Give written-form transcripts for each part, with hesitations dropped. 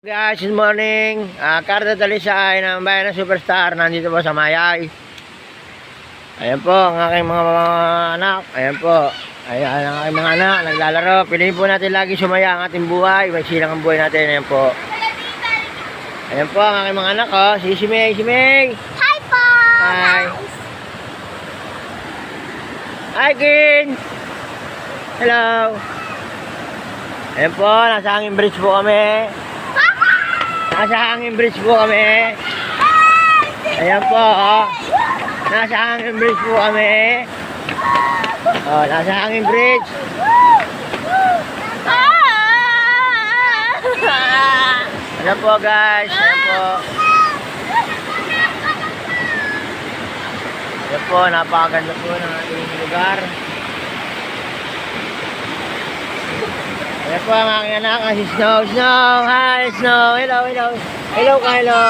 Guys, good morning. Carta Talisay ng bayan ng Superstar. Nandito po sa Mayay. Ayan po ang aking mga anak. Ayan po. Ayan ang aking mga anak. Naglalaro. Piliin po natin lagi sumaya ang ating buhay. May silang ang buhay natin. Ayan po. Ayan po ang aking mga anak. Oh. Si May. Si May. Hi po! Hi. Hi, Kin. Hello. Ayan po. Nasa hanging bridge po kami. Nasa hanging bridge po kami. Ayan po, oh. Nasa hanging bridge po kami. Oh, nasa hanging bridge. Ayan po, guys. Ayan po. Ayan po, napakaganda po ng ating lugar. Ayan po ang aking anak, si Snow. Snow, hi Snow. Hello, hello. Hello ka, hello.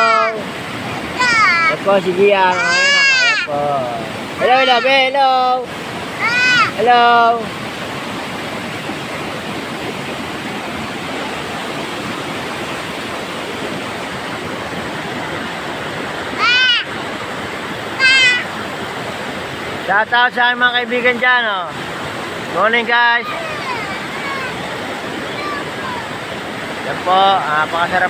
Ayan po si Gia, ang aking anak. Ayan po. Hello, hello, be, hello. Hello. Shout out sa aking mga kaibigan dyan, oh. Morning, guys. Yan po, napakasarap.